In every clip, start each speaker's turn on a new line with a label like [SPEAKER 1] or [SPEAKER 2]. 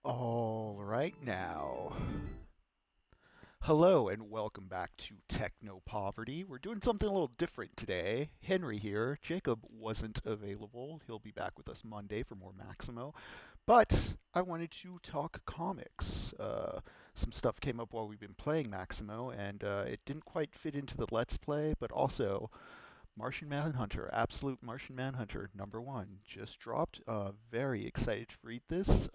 [SPEAKER 1] All right now. Hello and welcome back to Techno Poverty. We're doing something a little different today. Henry here. Jacob wasn't available. He'll be back with us Monday for more Maximo. But I wanted to talk comics. Some stuff came up while we've been playing Maximo, and it didn't quite fit into the Let's Play, but also Martian Manhunter, Absolute Martian Manhunter, #1, just dropped. Very excited to read this.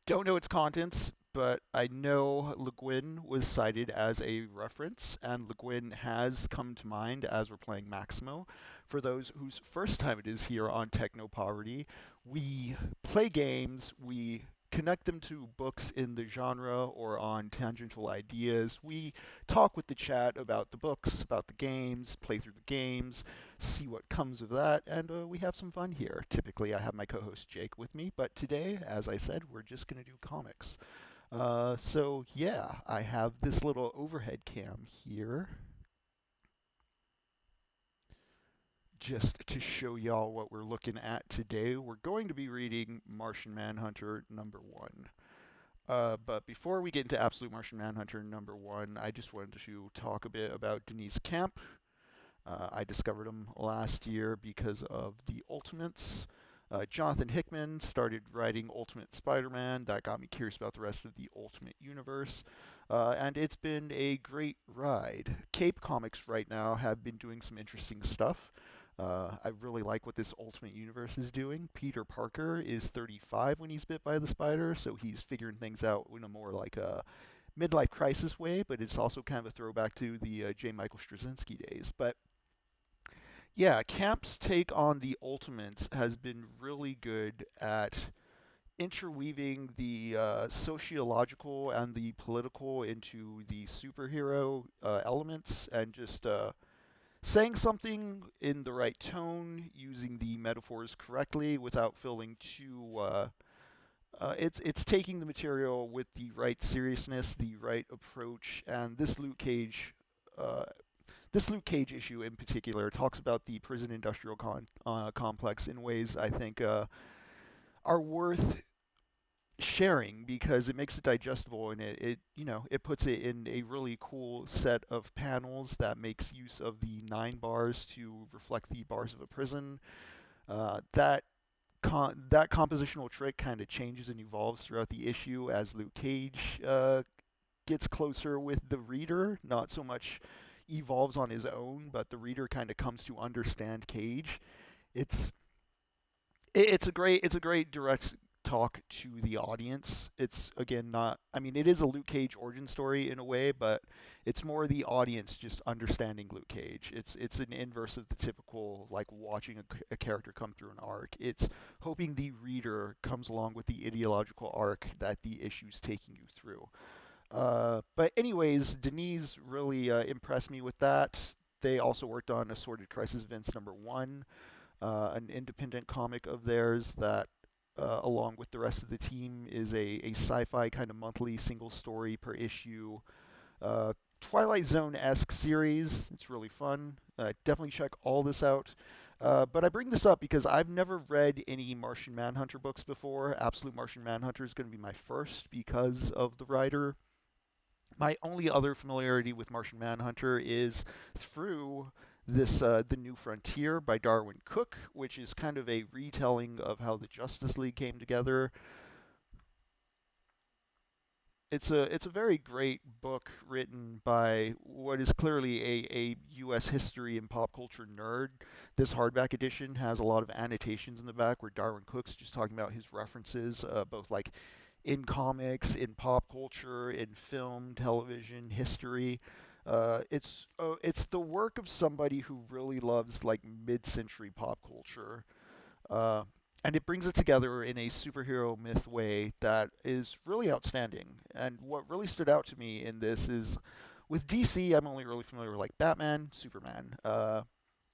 [SPEAKER 1] Don't know its contents, but I know Le Guin was cited as a reference, and Le Guin has come to mind as we're playing Maximo. For those whose first time it is here on Techno Poverty, we play games, we connect them to books in the genre or on tangential ideas. We talk with the chat about the books, about the games, play through the games, see what comes of that, and we have some fun here. Typically, I have my co host Jake with me, but today, as I said, we're just going to do comics. So, yeah, I have this little overhead cam here just to show y'all what we're looking at today. We're going to be reading Martian Manhunter #1. But before we get into Absolute Martian Manhunter #1, I just wanted to talk a bit about Deniz Camp. I discovered him last year because of the Ultimates. Jonathan Hickman started writing Ultimate Spider-Man. That got me curious about the rest of the Ultimate Universe. And it's been a great ride. Cape Comics right now have been doing some interesting stuff. I really like what this Ultimate Universe is doing. Peter Parker is 35 when he's bit by the spider, so he's figuring things out in a more like a midlife crisis way, but it's also kind of a throwback to the J. Michael Straczynski days. But yeah, Camp's take on the Ultimates has been really good at interweaving the sociological and the political into the superhero elements and just saying something in the right tone, using the metaphors correctly without feeling too. It's taking the material with the right seriousness, the right approach, and Uh, this Luke Cage issue in particular talks about the prison industrial complex in ways I think are worth sharing because it makes it digestible and it puts it in a really cool set of panels that makes use of the 9 bars to reflect the bars of a prison. That compositional trick kind of changes and evolves throughout the issue as Luke Cage gets closer with the reader, not so much evolves on his own, but the reader kind of comes to understand Cage. It's it's a great direct talk to the audience. It's again not I mean it is a Luke Cage origin story in a way, but it's more the audience just understanding Luke Cage. It's an inverse of the typical like watching a character come through an arc. It's hoping the reader comes along with the ideological arc that the issue's taking you through. But anyways, Deniz really impressed me with that. They also worked on Assorted Crisis Events #1, an independent comic of theirs that, along with the rest of the team, is a sci-fi kind of monthly single story per issue. Twilight Zone-esque series. It's really fun. Definitely check all this out. But I bring this up because I've never read any Martian Manhunter books before. Absolute Martian Manhunter is going to be my first because of the writer. My only other familiarity with Martian Manhunter is through this The New Frontier by Darwin Cook, which is kind of a retelling of how the Justice League came together. It's a very great book written by what is clearly a U.S. history and pop culture nerd. This hardback edition has a lot of annotations in the back where Darwin Cook's just talking about his references, both like in comics, in pop culture, in film, television, history. It's the work of somebody who really loves like mid-century pop culture. Uh, and it brings it together in a superhero myth way that is really outstanding. And what really stood out to me in this is with DC, I'm only really familiar with like Batman, Superman.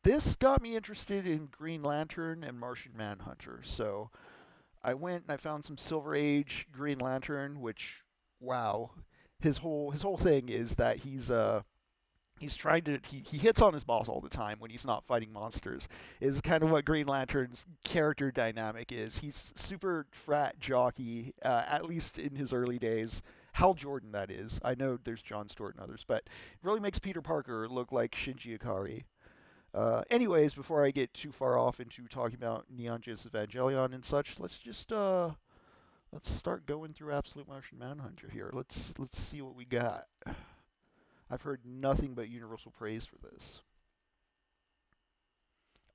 [SPEAKER 1] This got me interested in Green Lantern and Martian Manhunter. So I went and I found some Silver Age Green Lantern, which wow, his whole thing is that He's trying to he hits on his boss all the time when he's not fighting monsters is kind of what Green Lantern's character dynamic is. He's super frat jockey, at least in his early days. Hal Jordan, that is. I know there's John Stewart and others, but it really makes Peter Parker look like Shinji Ikari. Anyways, before I get too far off into talking about Neon Genesis Evangelion and such, let's start going through Absolute Martian Manhunter here. Let's see what we got. I've heard nothing but universal praise for this.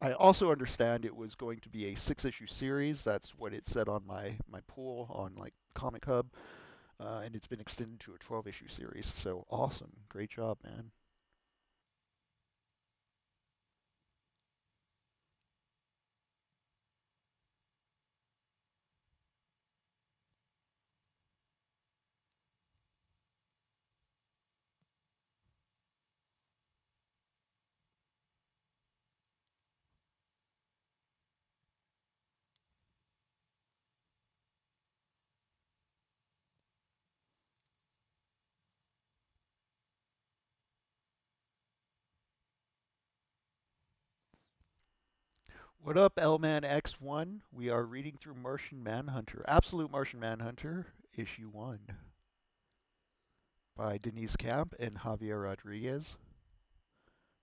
[SPEAKER 1] I also understand it was going to be a 6 issue series. That's what it said on my pool on like Comic Hub, and it's been extended to a 12 issue series. So awesome, great job, man. What up, L-Man X1? We are reading through Martian Manhunter, Absolute Martian Manhunter, issue 1, by Deniz Camp and Javier Rodriguez.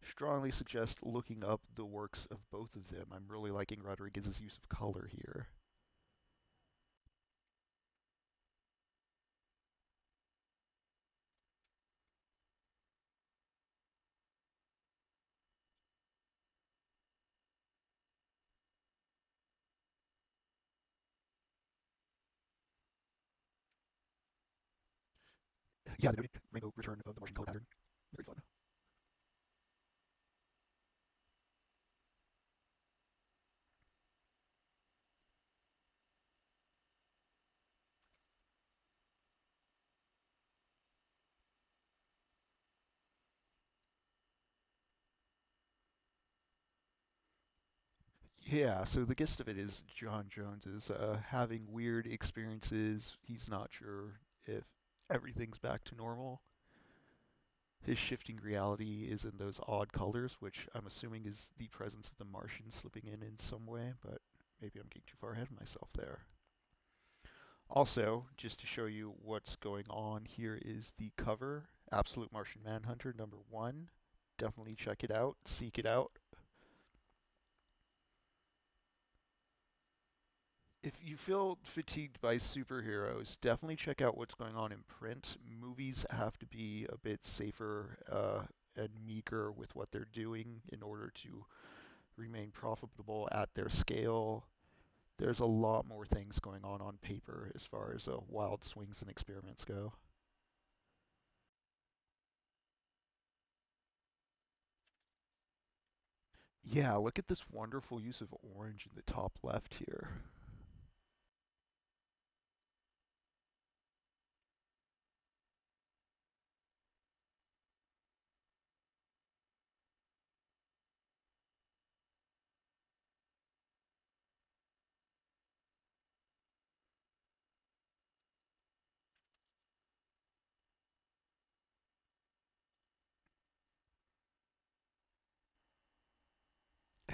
[SPEAKER 1] Strongly suggest looking up the works of both of them. I'm really liking Rodriguez's use of color here. Yeah, the Rainbow Return of the Martian color pattern. Very fun. Yeah, so the gist of it is John Jones is having weird experiences. He's not sure if everything's back to normal. His shifting reality is in those odd colors, which I'm assuming is the presence of the Martian slipping in some way, but maybe I'm getting too far ahead of myself there. Also, just to show you what's going on, here is the cover Absolute Martian Manhunter number 1. Definitely check it out, seek it out. If you feel fatigued by superheroes, definitely check out what's going on in print. Movies have to be a bit safer and meager with what they're doing in order to remain profitable at their scale. There's a lot more things going on paper as far as wild swings and experiments go. Yeah, look at this wonderful use of orange in the top left here.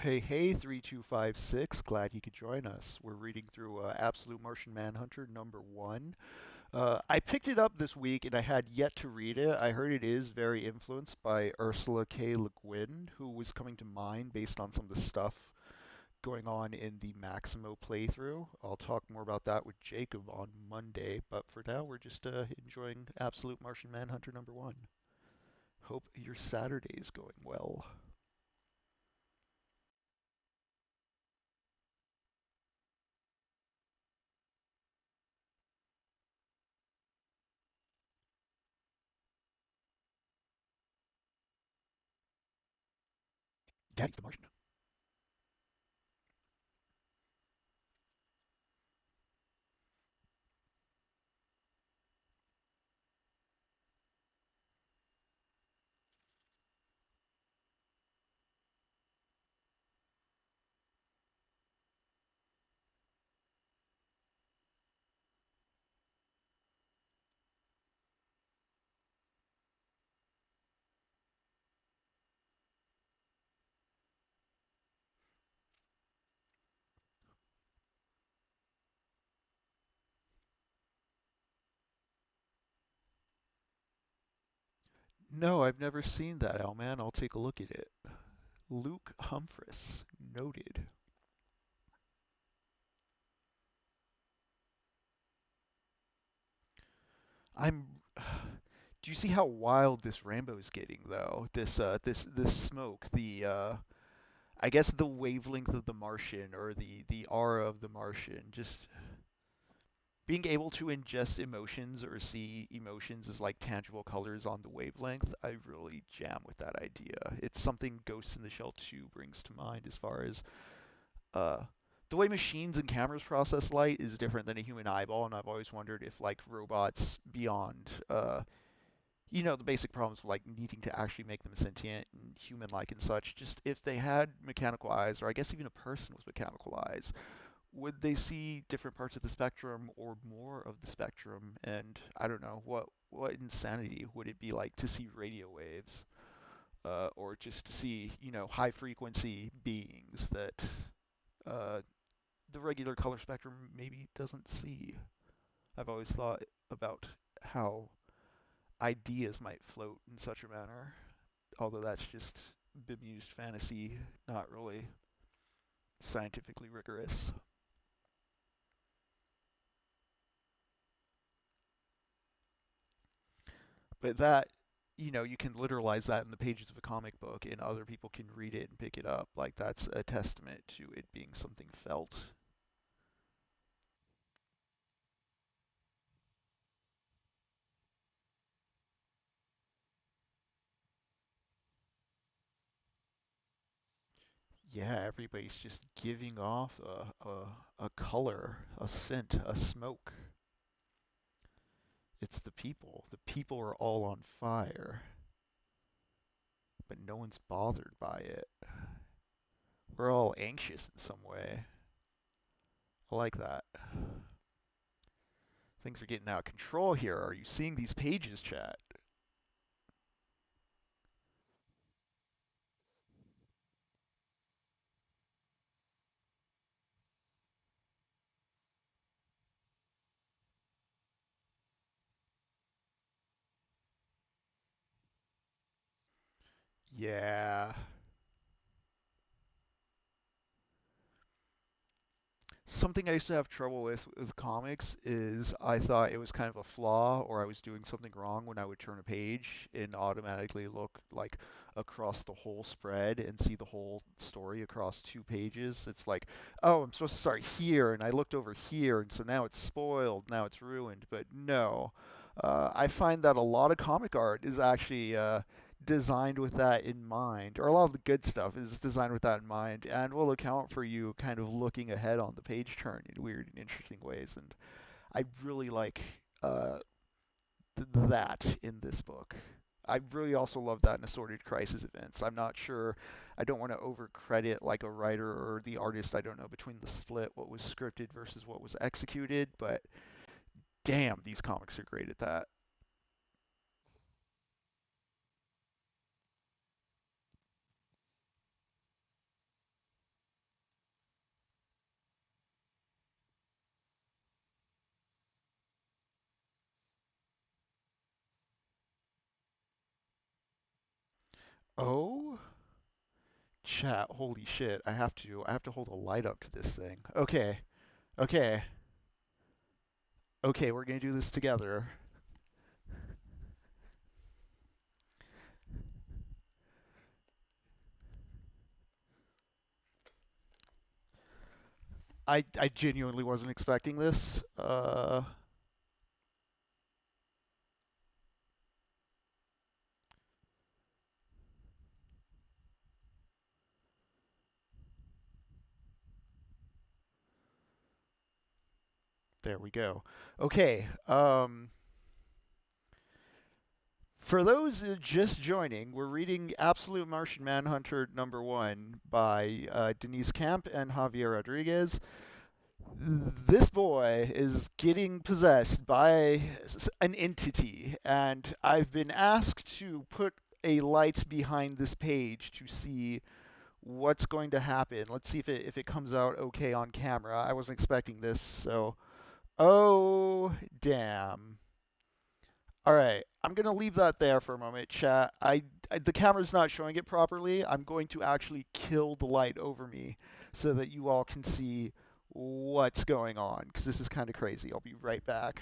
[SPEAKER 1] Hey, hey, 3256. Glad you could join us. We're reading through Absolute Martian Manhunter number 1. I picked it up this week and I had yet to read it. I heard it is very influenced by Ursula K. Le Guin, who was coming to mind based on some of the stuff going on in the Maximo playthrough. I'll talk more about that with Jacob on Monday, but for now, we're just enjoying Absolute Martian Manhunter number 1. Hope your Saturday is going well. Daddy's the Martian. No, I've never seen that, Al, man. I'll take a look at it. Luke Humphris. Noted. I'm. Do you see how wild this Rambo's getting, though? This smoke, I guess the wavelength of the Martian or the aura of the Martian, just being able to ingest emotions or see emotions as like tangible colors on the wavelength. I really jam with that idea. It's something Ghost in the Shell 2 brings to mind as far as uh, the way machines and cameras process light is different than a human eyeball, and I've always wondered if like robots beyond the basic problems of like needing to actually make them sentient and human-like and such, just if they had mechanical eyes, or I guess even a person with mechanical eyes, would they see different parts of the spectrum or more of the spectrum? And I don't know what insanity would it be like to see radio waves, or just to see high frequency beings that uh, the regular color spectrum maybe doesn't see. I've always thought about how ideas might float in such a manner, although that's just bemused fantasy, not really scientifically rigorous. But that, you can literalize that in the pages of a comic book and other people can read it and pick it up. Like, that's a testament to it being something felt. Yeah, everybody's just giving off a color, a scent, a smoke. It's the people. The people are all on fire, but no one's bothered by it. We're all anxious in some way. I like that. Things are getting out of control here. Are you seeing these pages, chat? Yeah. Something I used to have trouble with comics is I thought it was kind of a flaw or I was doing something wrong when I would turn a page and automatically look like across the whole spread and see the whole story across two pages. It's like, oh, I'm supposed to start here and I looked over here and so now it's spoiled, now it's ruined. But no, I find that a lot of comic art is actually designed with that in mind, or a lot of the good stuff is designed with that in mind, and will account for you kind of looking ahead on the page turn in weird and interesting ways. And I really like uh, that in this book. I really also love that in Assorted Crisis Events. I'm not sure, I don't want to overcredit like a writer or the artist, I don't know between the split, what was scripted versus what was executed, but damn, these comics are great at that. Oh, chat, holy shit. I have to hold a light up to this thing. Okay. Okay. Okay, we're going to do this together. I genuinely wasn't expecting this. There we go. Okay. For those just joining, we're reading Absolute Martian Manhunter #1 by Deniz Camp and Javier Rodriguez. This boy is getting possessed by an entity, and I've been asked to put a light behind this page to see what's going to happen. Let's see if it comes out okay on camera. I wasn't expecting this, so oh damn. All right. I'm gonna leave that there for a moment, chat. The camera's not showing it properly. I'm going to actually kill the light over me so that you all can see what's going on because this is kind of crazy. I'll be right back.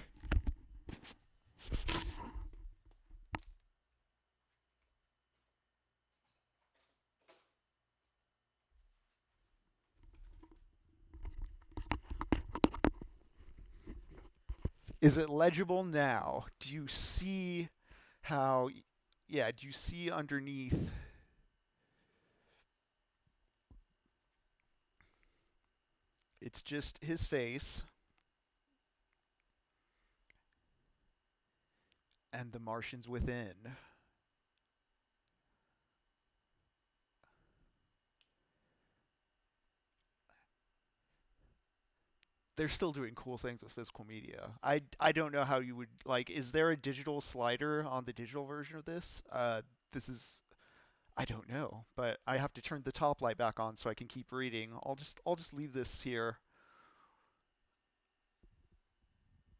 [SPEAKER 1] Is it legible now? Do you see how? Yeah, do you see underneath? It's just his face and the Martians within. They're still doing cool things with physical media. I don't know how you would like. Is there a digital slider on the digital version of this? This is I don't know, but I have to turn the top light back on so I can keep reading. I'll just leave this here.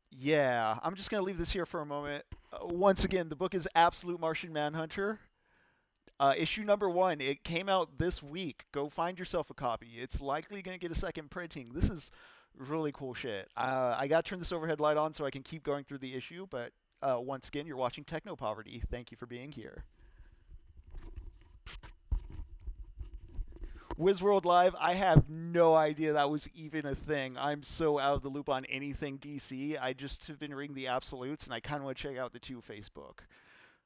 [SPEAKER 1] Yeah, I'm just gonna leave this here for a moment. Once again, the book is Absolute Martian Manhunter. Issue number one. It came out this week. Go find yourself a copy. It's likely gonna get a second printing. This is really cool shit. I got to turn this overhead light on so I can keep going through the issue. But once again, you're watching Techno Poverty. Thank you for being here. Wizworld Live, I have no idea that was even a thing. I'm so out of the loop on anything DC. I just have been reading the absolutes, and I kind of want to check out the two Facebook.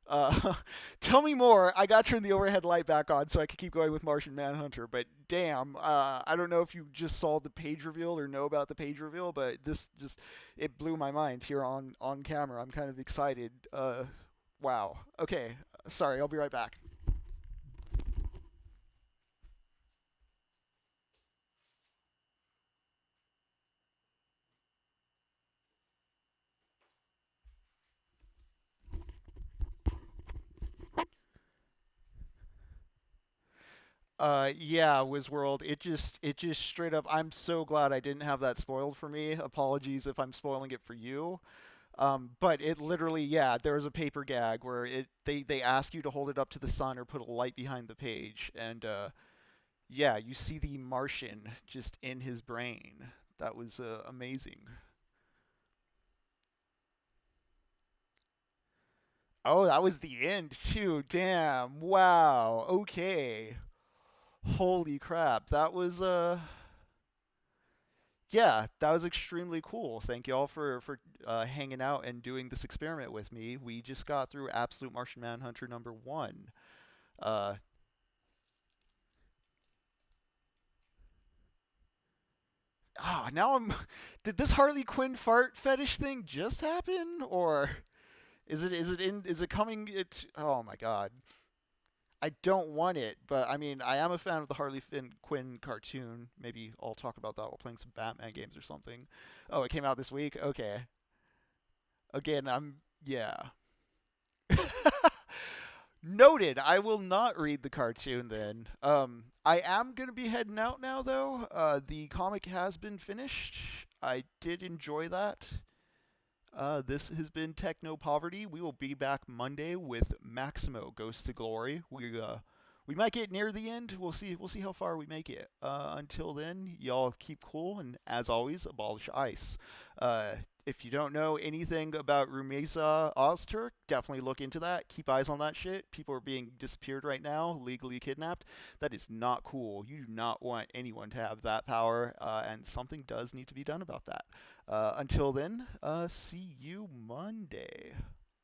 [SPEAKER 1] Uh, Tell me more. I got to turn the overhead light back on so I could keep going with Martian Manhunter. But damn, I don't know if you just saw the page reveal or know about the page reveal, but this just it blew my mind here on camera. I'm kind of excited. Wow. Okay. Sorry. I'll be right back. Yeah, Wizworld. It just straight up. I'm so glad I didn't have that spoiled for me. Apologies if I'm spoiling it for you. But it literally, yeah, there was a paper gag where they ask you to hold it up to the sun or put a light behind the page, and yeah, you see the Martian just in his brain. That was amazing. Oh, that was the end too. Damn. Wow. Okay. Holy crap. That was yeah, that was extremely cool. Thank you all for hanging out and doing this experiment with me. We just got through Absolute Martian Manhunter number one. Uh, Now I'm. Did this Harley Quinn fart fetish thing just happen, or is it coming? Oh my god. I don't want it, but I mean, I am a fan of the Quinn cartoon. Maybe I'll talk about that while playing some Batman games or something. Oh, it came out this week. Okay. Again, yeah. Noted. I will not read the cartoon then. I am gonna be heading out now though. The comic has been finished. I did enjoy that. This has been Techno Poverty. We will be back Monday with Maximo Ghost to Glory. We might get near the end. We'll see. We'll see how far we make it. Until then, y'all keep cool and as always, abolish ICE. Uh, if you don't know anything about Rumesa Ozturk, definitely look into that. Keep eyes on that shit. People are being disappeared right now, legally kidnapped. That is not cool. You do not want anyone to have that power, and something does need to be done about that. Until then, see you Monday.